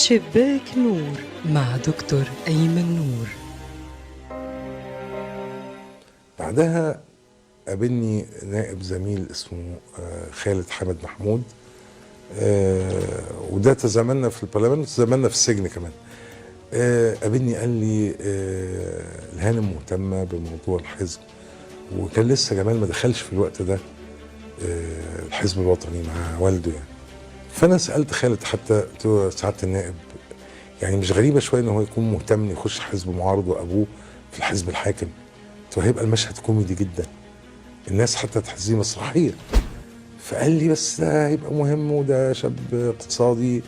شباك نور مع دكتور أيمن نور. بعدها قابلني نائب زميل اسمه خالد حامد محمود، وده تزاملنا في البرلمان وتزاملنا في السجن كمان. قابلني قال لي الهانم مهتمه بموضوع الحزب، وكان لسه جمال ما دخلش في الوقت ده الحزب الوطني مع والده يعني. فانا سالت خالد حتى سعاده النائب، يعني مش غريبه شويه ان هو يكون مهتم ان يخش حزب معارض وابوه في الحزب الحاكم؟ هيبقى المشهد كوميدي جدا، الناس حتى تحسيه مسرحيه. فقال لي بس ده هيبقى مهم وده شاب اقتصادي.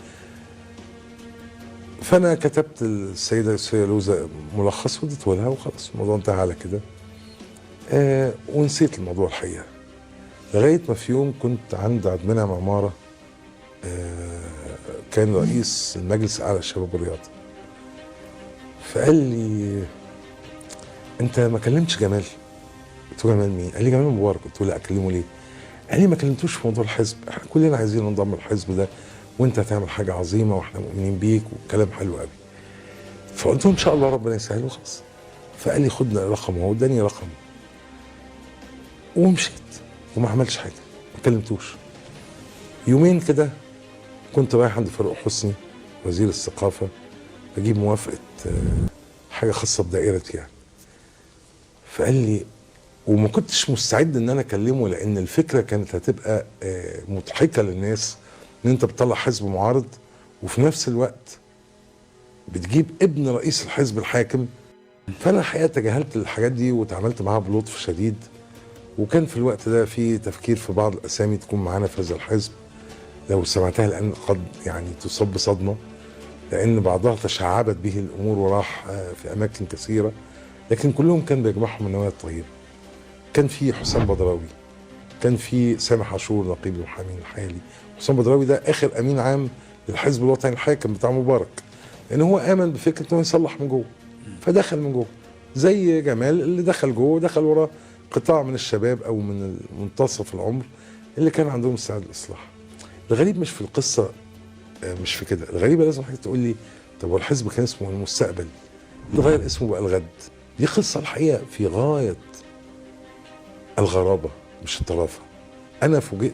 فانا كتبت السيده لوزة ملخص وديته لها وخلاص الموضوع انتهى على كده. ونسيت الموضوع الحقيقه، لغايه ما في يوم كنت عند عبد المنعم عماره، كان رئيس المجلس الاعلى للشباب والرياضه. فقال لي انت ما كلمتش جمال؟ قلت له جمال مين؟ قال لي جمال مبارك. قلت له لا، اكلمه ليه؟ قال لي ما كلمتوش في موضوع الحزب، احنا كلنا عايزين ننضم للحزب ده وانت هتعمل حاجه عظيمه واحنا مؤمنين بيك وكلام حلو قوي. فقلت له ان شاء الله ربنا يسهل وخلاص. فقال لي خد رقمه، هو اداني رقمه ومشيت وما عملش حاجه، ما كلمتوش. يومين كده كنت رايح عند فاروق حسني وزير الثقافه بجيب موافقه حاجه خاصه بدائرتي يعني. فقال لي، وما كنتش مستعد ان انا اكلمه لان الفكره كانت هتبقى مضحكه للناس، ان انت بتطلع حزب معارض وفي نفس الوقت بتجيب ابن رئيس الحزب الحاكم. فانا الحقيقه تجاهلت الحاجات دي وتعاملت معاها بلطف شديد. وكان في الوقت ده في تفكير في بعض الاسامي تكون معانا في هذا الحزب، لو سمعتها الان قد يعني تصب صدمه، لان بعضها تشعبت به الامور وراح في اماكن كثيره، لكن كلهم كان بيجمعهم النوايا الطيبه. كان في حسام بدراوي، كان في سامح عاشور نقيب المحامين الحالي. حسام بدراوي ده اخر امين عام للحزب الوطني الحاكم بتاع مبارك، لان هو امن بفكره انه يصلح من جوه، فدخل من جوه. زي جمال اللي دخل جوه، دخل وراه قطاع من الشباب او من منتصف العمر اللي كان عندهم استعداد للاصلاح. الغريب مش في القصه، مش في كده، الغريبه لازم حضرتك تقول لي طب هو الحزب كان اسمه المستقبل، اتغير اسمه بقى الغد. دي قصه الحقيقه في غايه الغرابه مش الطرافه. انا فوجئت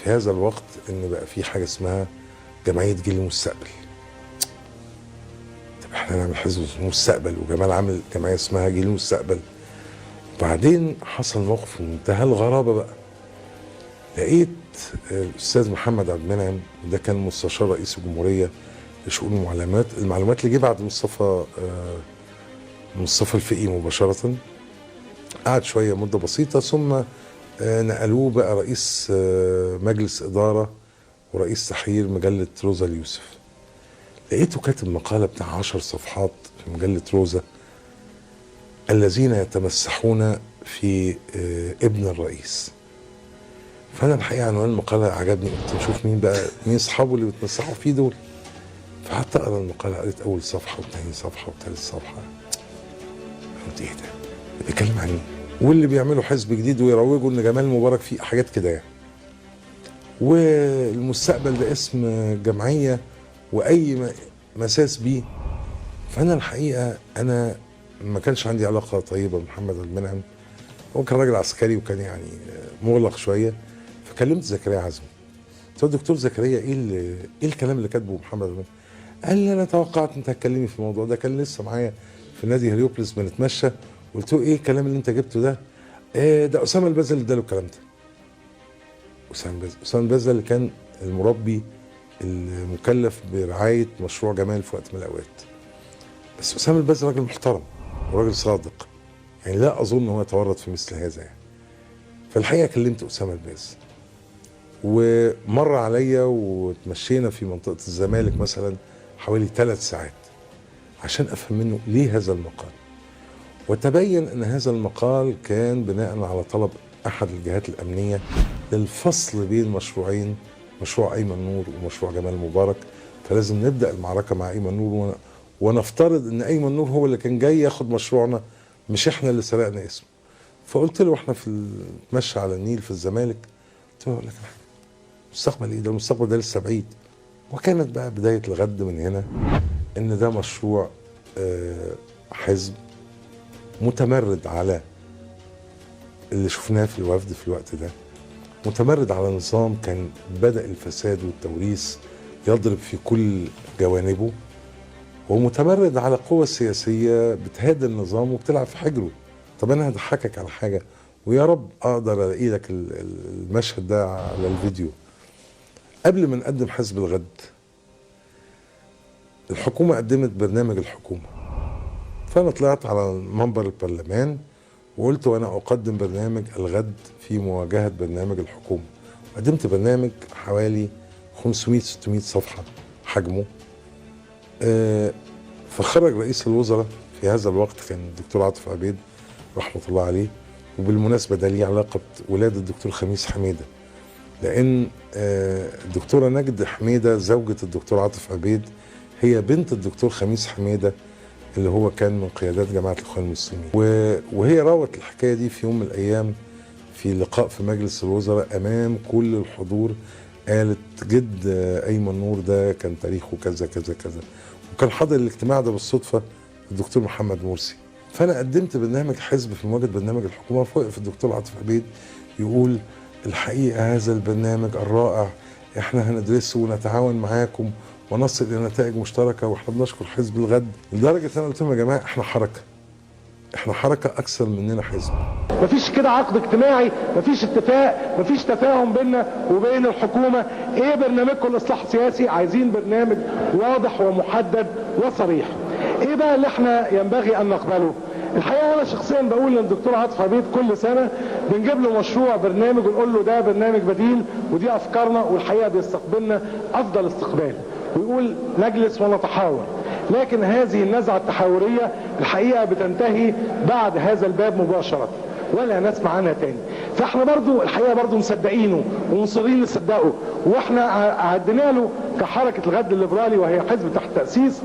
في هذا الوقت ان بقى في حاجه اسمها جمعيه جيل المستقبل. طب احنا نعمل حزب المستقبل وجمال عامل جمعيه اسمها جيل المستقبل. وبعدين حصل موقف في منتهى الغرابه بقى. لقيت الاستاذ محمد عبد المنعم، وده كان مستشار رئيس الجمهوريه لشؤون المعلومات اللي جه بعد مصطفى الفقي مباشره. قعد شويه مده بسيطه ثم نقلوه بقى رئيس مجلس إدارة ورئيس تحرير مجلة روزا اليوسف. لقيته كاتب مقالة بتاع 10 صفحات في مجلة روزا: الذين يتمسحون في ابن الرئيس. فأنا الحقيقة عنوان المقالة عجبني، قلت نشوف مين أصحابه اللي بيتمسحوا فيه دول. فقعدت أقرأ المقالة، قريت أول صفحة وثاني صفحة وثالث صفحة. قلت إيه ده؟ بيتكلم عن مين؟ واللي بيعملوا حزب جديد ويروجوا ان جمال مبارك فيه حاجات كده يعني. والمستقبل ده اسم جمعيه واي مساس بيه. فانا الحقيقه انا ما كانش عندي علاقه طيبه بمحمد عبد المنعم، هو كان راجل عسكري وكان يعني مغلق شويه. فكلمت زكريا عزمي، قلت له دكتور زكريا ايه الكلام اللي كاتبه محمد عبد المنعم؟ قال لي انا توقعت انت هتكلمني في الموضوع ده، كان لسه معايا في نادي هليوبلس بنتمشى. قلت له ايه الكلام اللي انت جبته ده؟ ده اسامه البازل اللي اداله الكلام ده. اسامه البازل اللي كان المربي المكلف برعايه مشروع جمال في وقت من الاوقات. بس اسامه البازل راجل محترم وراجل صادق، يعني لا اظن هو يتورط في مثل هذا يعني. فالحقيقه كلمت اسامه البازل ومر عليا وتمشينا في منطقه الزمالك مثلا حوالي 3 ساعات عشان افهم منه ليه هذا المقال. وتبين ان هذا المقال كان بناء على طلب احد الجهات الامنيه للفصل بين مشروعين، مشروع ايمن نور ومشروع جمال مبارك. فلازم نبدا المعركه مع ايمن نور ونفترض ان ايمن نور هو اللي كان جاي ياخد مشروعنا، مش احنا اللي سرقنا اسمه. فقلت له احنا في المشي على النيل في الزمالك، قلت له اقول لك حاجه، المستقبل ايه ده؟ المستقبل ده لسه بعيد. وكانت بقى بداية الغد من هنا ان ده مشروع حزب متمرد على اللي شفناه في الوفد في الوقت ده، متمرد على نظام كان بدأ الفساد والتوريث يضرب في كل جوانبه، ومتمرد على قوة سياسية بتهاد النظام وبتلعب في حجره. طب انا هضحكك على حاجة ويا رب اقدر الاقي لك المشهد ده على الفيديو. قبل ما نقدم حزب الغد، الحكومة قدمت برنامج الحكومة، فأنا طلعت على منبر البرلمان وقلت وأنا أقدم برنامج الغد في مواجهة برنامج الحكومة. قدمت برنامج حوالي 500-600 صفحة حجمه. فخرج رئيس الوزراء في هذا الوقت كان الدكتور عاطف عبيد رحمة الله عليه، وبالمناسبة ده ليه علاقة بولادة الدكتور خميس حميدة، لأن الدكتورة نجد حميدة زوجة الدكتور عاطف عبيد هي بنت الدكتور خميس حميدة اللي هو كان من قيادات جماعة الإخوان المسلمين. وهي راوت الحكاية دي في يوم من الأيام في لقاء في مجلس الوزراء أمام كل الحضور، قالت جد أيمن نور ده كان تاريخه كذا كذا كذا، وكان حاضر الاجتماع ده بالصدفة الدكتور محمد مرسي. فأنا قدمت برنامج حزب في مواجهة برنامج الحكومة، فوقف الدكتور عاطف عبيد يقول الحقيقة هذا البرنامج الرائع احنا هندرسه ونتعاون معاكم ونصل الى نتائج مشتركه، واحنا بنشكر حزب الغد. لدرجه انا قلت لهم يا جماعه احنا حركه اكثر مننا حزب. مفيش كده عقد اجتماعي، مفيش اتفاق، مفيش تفاهم بيننا وبين الحكومه. ايه برنامجكم الاصلاح السياسي؟ عايزين برنامج واضح ومحدد وصريح. ايه بقى اللي احنا ينبغي ان نقبله؟ الحقيقه انا شخصيا بقول للدكتور عاطف عبيد كل سنه بنجيب له مشروع برنامج ونقول له ده برنامج بديل ودي افكارنا، والحقيقه بيستقبلنا افضل استقبال ويقول نجلس ونتحاور. لكن هذه النزعه التحاوريه الحقيقه بتنتهي بعد هذا الباب مباشره ولا نسمع عنها تاني. فاحنا برضو الحقيقه برضو مصدقينه ومصرين نصدقه، واحنا عدنا له كحركه الغد الليبرالي وهي حزب تحت تاسيس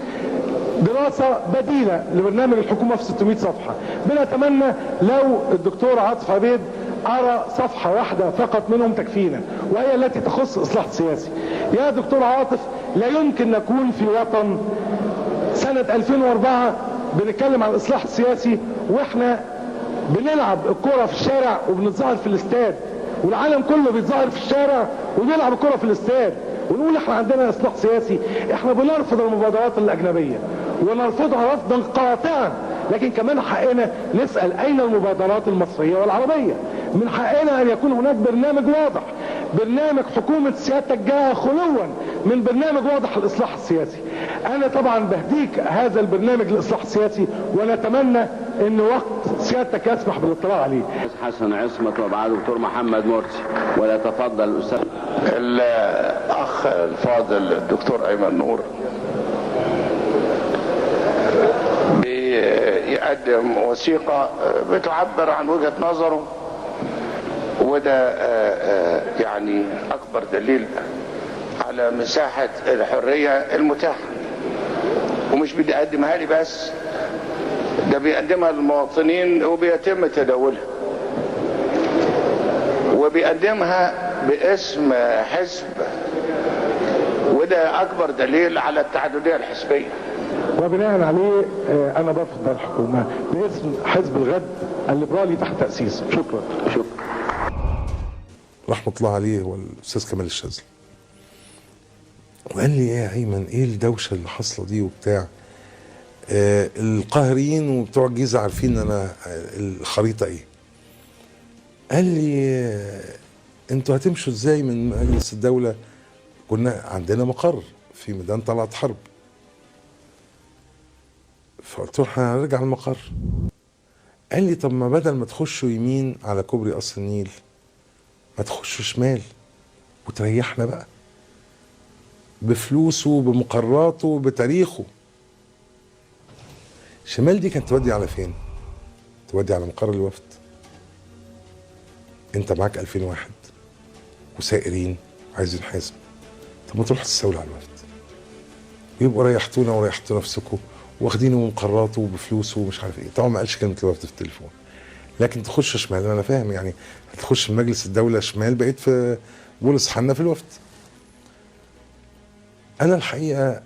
دراسة بديلة لبرنامج الحكومة في 600 صفحة. بنتمنى لو الدكتور عاطف عبيد أرى صفحة واحدة فقط منهم تكفينا، وهي التي تخص إصلاح سياسي. يا دكتور عاطف، لا يمكن نكون في وطن سنة 2004 بنتكلم عن الإصلاح السياسي وإحنا بنلعب الكرة في الشارع وبنتظاهر في الاستاد، والعالم كله بيتظاهر في الشارع وبيلعب الكرة في الاستاد، ونقول احنا عندنا اصلاح سياسي. احنا بنرفض المبادرات الاجنبيه ونرفضها رفضا قاطعا، لكن كمان حقنا نسال اين المبادرات المصريه والعربيه. من حقنا ان يكون هناك برنامج واضح. برنامج حكومه سيادتك جاء خلوا من برنامج واضح للاصلاح السياسي. انا طبعا بهديك هذا البرنامج للاصلاح السياسي، ونتمنى ان وقت سيادتك يسمح بالاطلاع عليه. حسن عصمت وبعد دكتور محمد مرسي، ولا تفضل الاستاذ. الاخ الفاضل الدكتور ايمن نور بيقدم وثيقه بتعبر عن وجهه نظره، وده يعني اكبر دليل على مساحه الحريه المتاحه. ومش بيقدمها لي بس، ده بيقدمها للمواطنين وبيتم تداولها، وبيقدمها باسم حزب، وده اكبر دليل على التعدديه الحزبيه. وبناء عليه انا برفض الحكومه باسم حزب الغد الليبرالي تحت تاسيس. شكرا. رحمه الله عليه هو الاستاذ كمال الشاذلي، وقال لي ايه يا ايمن ايه الدوشه اللي حاصله دي وبتاع. القاهريين وبتوع الجيزه عارفين انا الخريطه ايه. قال لي انتوا هتمشوا ازاي من مجلس الدوله؟ كنا عندنا مقر في ميدان طلعت حرب، فقلت له احنا هنرجع المقر. قال لي طب ما بدل ما تخشوا يمين على كوبري قصر النيل ما تخشوا شمال وتريحنا بقى بفلوسه بمقراته بتاريخه. شمال دي كانت تودي على فين؟ تودي على مقر الوفد. انت معاك 2000 واحد وسائرين عايزين حزب، طب ما تروح تستولى على الوفد ويبقوا ريحتونا وريحتوا نفسكم واخدينه مقراته وبفلوسه ومش عارف ايه. طبعا ما قالش كلمه الوفد في التليفون، لكن تخش شمال انا فاهم يعني هتخش في مجلس الدوله شمال، بقيت في بولس حنا في الوفد. انا الحقيقه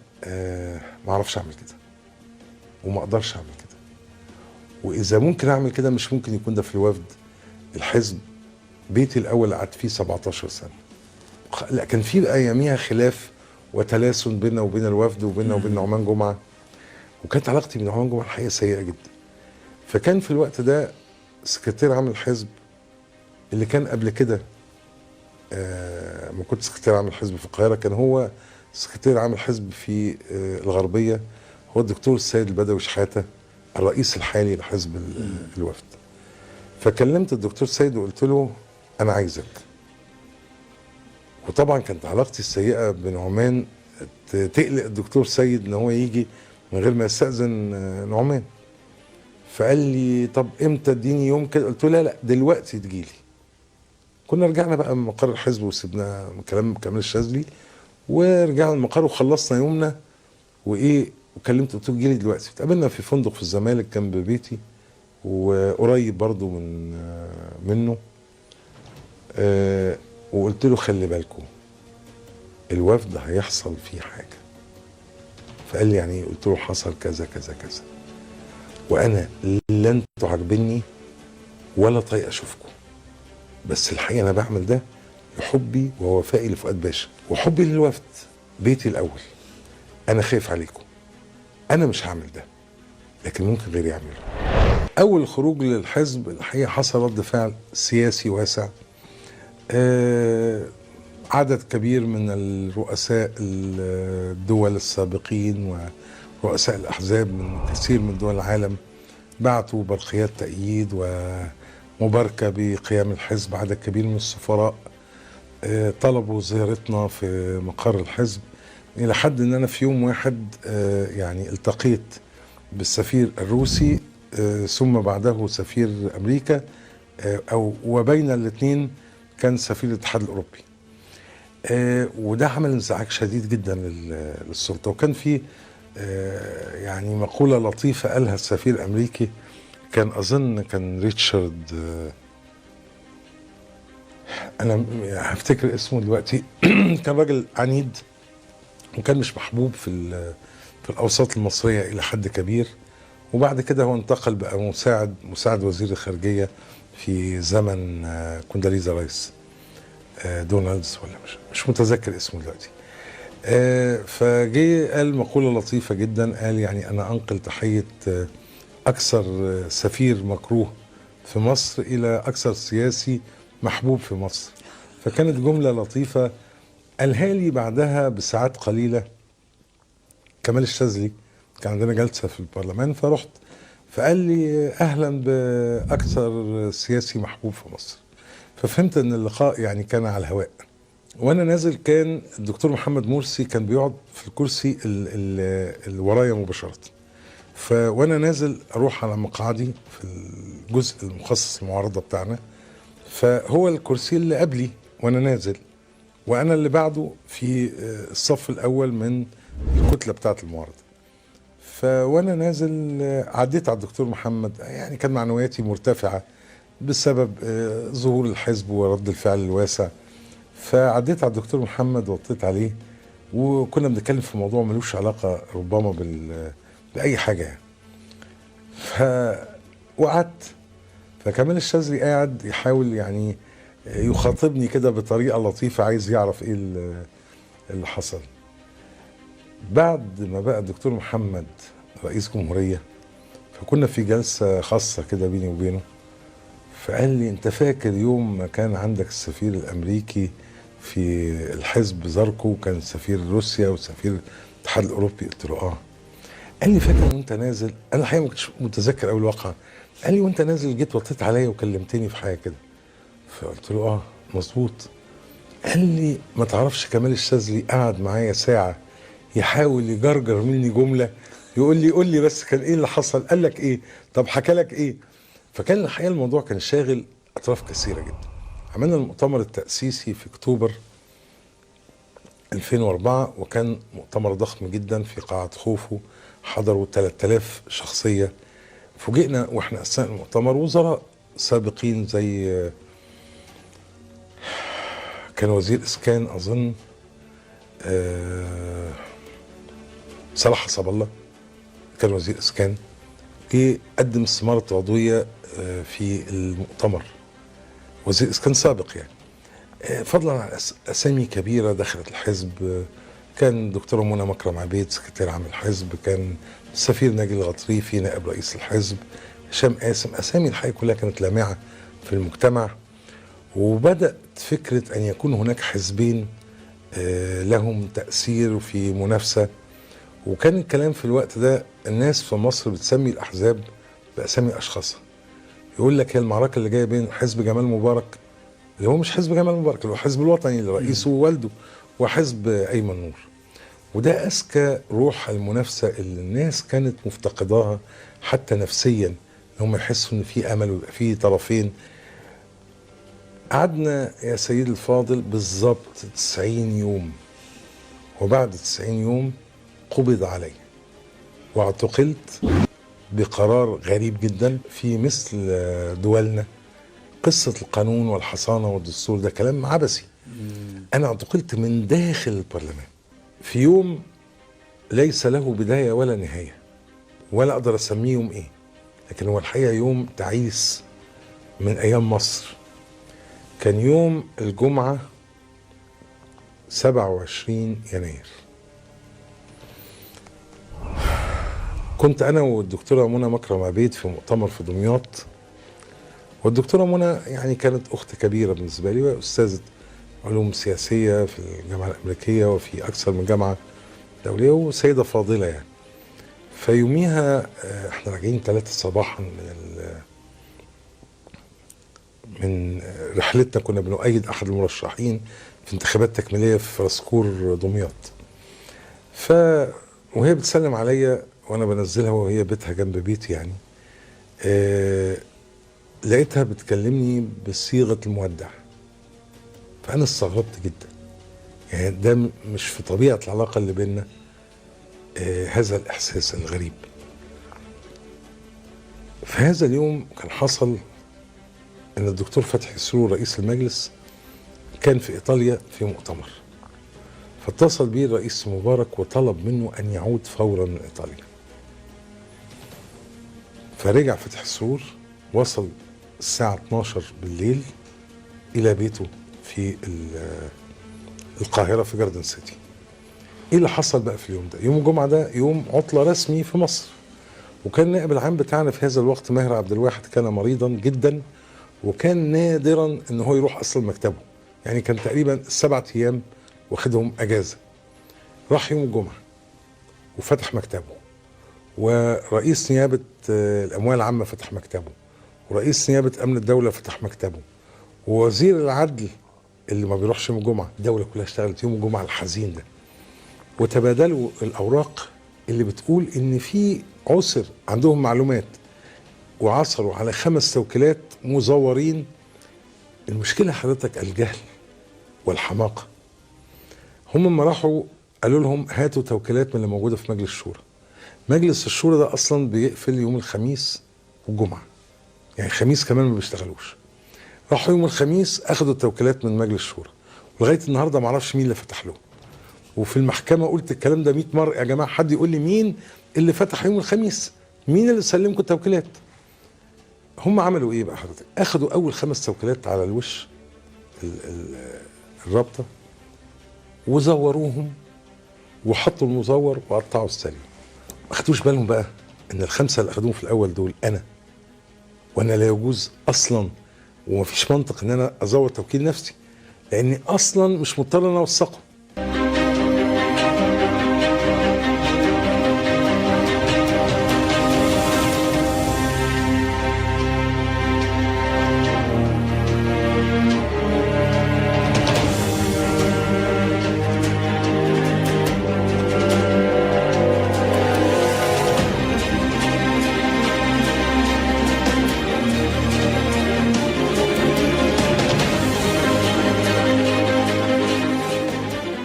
ما اعرفش اعمل كده وما اقدرش اعمل كده، واذا ممكن اعمل كده مش ممكن يكون ده في الوفد. الحزب بيتي الاول قعدت فيه 17 سنه، لا كان في اياميها خلاف وتلاسن بيننا وبين الوفد وبيننا وبين نعمان جمعه، وكانت علاقتي بنعمان جمعه الحقيقه سيئه جدا. فكان في الوقت ده سكرتير عام الحزب اللي كان قبل كده ما كنت سكرتير عام الحزب في القاهره، كان هو سكرتير عام الحزب في الغربيه، هو الدكتور السيد البدوي شحاته الرئيس الحالي لحزب الوفد. فكلمت الدكتور سيد وقلت له انا عايزك. وطبعا كانت علاقتي السيئه بنعمان تقلق الدكتور سيد ان هو يجي من غير ما يستأذن نعمان. فقال لي طب امتى اديني يوم كده؟ قلت له لا دلوقتي تجيلي. كنا رجعنا بقى من مقر الحزب وسيبنا كلام كمال الشاذلي ورجعنا المقر وخلصنا يومنا وايه، وكلمت قلت له جيلي دلوقتي. اتقابلنا في فندق في الزمالك جنب بيتي وقريب برضو منه. وقلت له خلي بالكم الوفد هيحصل فيه حاجه. فقال لي يعني ايه؟ قلت له حصل كذا كذا كذا، وانا لا انتوا عاجبيني ولا طايق اشوفكم، بس الحقيقه انا بعمل ده لحبي ووفائي لفؤاد باشا وحبي للوفد بيتي الاول. انا خايف عليكم، انا مش هعمل ده لكن ممكن غيري يعمله. اول خروج للحزب الحقيقه حصل رد فعل سياسي واسع. عدد كبير من الرؤساء الدول السابقين ورؤساء الأحزاب من كثير من دول العالم بعتوا برقيات تأييد ومباركة بقيام الحزب. عدد كبير من السفراء طلبوا زيارتنا في مقر الحزب، إلى حد أن أنا في يوم واحد يعني التقيت بالسفير الروسي ثم بعده سفير أمريكا، وبين الاثنين كان سفير الاتحاد الأوروبي. وده عمل انزعاج شديد جدا للسلطة. وكان في يعني مقولة لطيفة قالها السفير الأمريكي، كان أظن كان ريتشارد، أنا هفتكر اسمه دلوقتي كان راجل عنيد وكان مش محبوب في الأوساط المصرية إلى حد كبير. وبعد كده هو انتقل بقى مساعد وزير الخارجية في زمن كونداليزا رايس دونالدز، ولا مش متذكر اسمه دلوقتي. فجي قال مقولة لطيفة جدا، قال يعني أنا أنقل تحية أكثر سفير مكروه في مصر إلى أكثر سياسي محبوب في مصر. فكانت جملة لطيفة قالها لي بعدها بساعات قليلة كمال الشاذلي، كان عندنا جلسة في البرلمان فرحت، فقال لي أهلا بأكثر سياسي محبوب في مصر. ففهمت ان اللقاء يعني كان على الهواء. وانا نازل كان الدكتور محمد مرسي كان بيقعد في الكرسي اللي ورايا مباشره. وانا نازل اروح على مقعدي في الجزء المخصص المعارضه بتاعنا، فهو الكرسي اللي قبلي وانا نازل، وانا اللي بعده في الصف الاول من الكتله بتاعه المعارضه. وانا نازل عديت على الدكتور محمد، يعني كان معنوياتي مرتفعه بسبب ظهور الحزب ورد الفعل الواسع. فعديت على الدكتور محمد وطيت عليه وكنا بنتكلم في موضوع ملوش علاقة ربما بأي حاجة يعني. وقعدت، فكمال الشاذلي قاعد يحاول يعني يخاطبني كده بطريقة لطيفة، عايز يعرف ايه اللي حصل. بعد ما بقى الدكتور محمد رئيس جمهورية فكنا في جلسة خاصة كده بيني وبينه، فقال لي انت فاكر يوم ما كان عندك السفير الامريكي في الحزب زاركو وكان سفير روسيا وسفير الاتحاد الاوروبي؟ قلت له اه. قال لي فاكر وانت نازل، انا الحقيقه ما كنتش متذكر قوي الواقعه، قال لي وانت نازل جيت وطيت عليا وكلمتني في حاجه كده. فقلت له اه مظبوط. قال لي ما تعرفش كمال الشاذلي قعد معايا ساعه يحاول يجرجر مني جمله، يقول لي قول لي بس كان ايه اللي حصل، قال لك ايه، طب حكى لك ايه. فكان الحقيقه الموضوع كان شاغل اطراف كثيره جدا. عملنا المؤتمر التاسيسي في اكتوبر 2004 وكان مؤتمر ضخم جدا في قاعه خوفو، حضروا 3000 شخصيه. فوجئنا واحنا اثناء المؤتمر وزراء سابقين زي كان وزير اسكان اظن صلاح حسب الله كان وزير اسكان، جه قدم استمارة عضوية في المؤتمر، وزير اسكان سابق يعني. فضلا عن اسامي كبيره دخلت الحزب، كان دكتوره منى مكرم عبيد سكرتير عام الحزب، كان السفير ناجي الغطريفي نائب رئيس الحزب، هشام قاسم، اسامي الحقيقه كلها كانت لامعه في المجتمع. وبدات فكره ان يكون هناك حزبين لهم تاثير في منافسه. وكان الكلام في الوقت ده الناس في مصر بتسمي الاحزاب باسامي اشخاصها، يقول لك هي المعركه اللي جايه بين حزب جمال مبارك اللي هو مش حزب جمال مبارك، اللي هو حزب الوطني اللي رئيسه والده، وحزب ايمن نور. وده اذكى روح المنافسه اللي الناس كانت مفتقداها حتى نفسيا، ان هم يحسوا ان في امل ويبقى في طرفين. قعدنا يا سيدي الفاضل بالظبط 90 يوم، وبعد 90 يوم قبض علي واعتقلت بقرار غريب جدا. في مثل دولنا قصة القانون والحصانة والدستور ده كلام عبثي. أنا اعتقلت من داخل البرلمان في يوم ليس له بداية ولا نهاية، ولا أقدر أسميه يوم إيه، لكن هو الحقيقة يوم تعيس من أيام مصر. كان يوم الجمعة 27 يناير. كنت أنا والدكتورة منى مكرم عبيد في مؤتمر في دمياط، والدكتورة منى يعني كانت أخت كبيرة بالنسبة لي، وهي أستاذة علوم سياسية في الجامعة الأمريكية وفي أكثر من جامعة دولية، وسيدة فاضلة يعني. فيوميها احنا راجعين 3 صباحا من رحلتنا، كنا بنؤيد أحد المرشحين في انتخابات تكميلية في راسكور دمياط. وهي بتسلم عليا وأنا بنزلها وهي بيتها جنب بيتي يعني، لقيتها بتكلمني بصيغة المودع. فأنا استغربت جدا، يعني ده مش في طبيعة العلاقة اللي بيننا هذا الإحساس الغريب. في هذا اليوم كان حصل أن الدكتور فتحي سرور رئيس المجلس كان في إيطاليا في مؤتمر، فاتصل بيه الرئيس مبارك وطلب منه أن يعود فورا من إيطاليا. فرجع فتحي سرور، وصل الساعة 12 بالليل إلى بيته في القاهرة في جاردن سيتي. إيه اللي حصل بقى في اليوم ده؟ يوم الجمعة ده يوم عطلة رسمي في مصر، وكان النائب العام بتاعنا في هذا الوقت ماهر عبد الواحد كان مريضا جدا، وكان نادرا ان هو يروح اصلا مكتبه، يعني كان تقريبا 7 ايام واخدهم اجازه. راح يوم الجمعه وفتح مكتبه، ورئيس نيابه الاموال العامه فتح مكتبه، ورئيس نيابه امن الدوله فتح مكتبه، ووزير العدل اللي ما بيروحش يوم الجمعه، الدوله كلها اشتغلت يوم الجمعه الحزين ده، وتبادلوا الاوراق اللي بتقول ان في عسر عندهم معلومات، وعثروا على 5 توكيلات مزورين. المشكلة حضرتك الجهل والحماقة. هم لما راحوا قالوا لهم هاتوا توكيلات من اللي موجودة في مجلس الشورى. مجلس الشورى ده أصلا بيقفل يوم الخميس والجمعة، يعني الخميس كمان ما بيشتغلوش. راحوا يوم الخميس أخدوا التوكيلات من مجلس الشورى، ولغاية النهاردة معرفش مين اللي فتح له. وفي المحكمة قلت الكلام ده 100 مرة، يا جماعة حد يقول لي مين اللي فتح يوم الخميس، مين اللي سلمكم التوكيلات. هم عملوا ايه بقى حضرتك؟ اخدوا اول 5 توكيلات على الوش الرابطه وزوروهم وحطوا المزور وقطعوا السلم. ما خدوش بالهم بقى ان ال5 اللي اخدوهم في الاول دول وانا لا يجوز اصلا ومفيش منطق ان انا ازور توكيل نفسي، لاني اصلا مش مضطر ان انا اوثقه.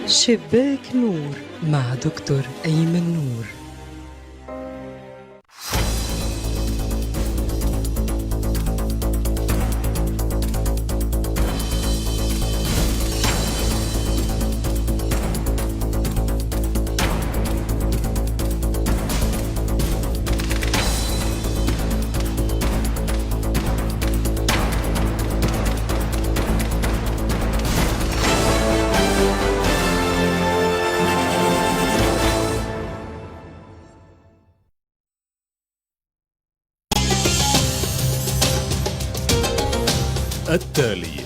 شباك نور مع دكتور أيمن نور. التالي.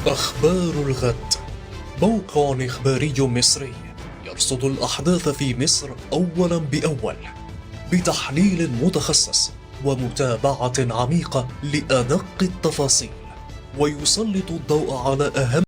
أخبار الغد، موقع إخباري مصري يرصد الأحداث في مصر أولا بأول بتحليل متخصص ومتابعة عميقة لأدق التفاصيل، ويسلط الضوء على أهم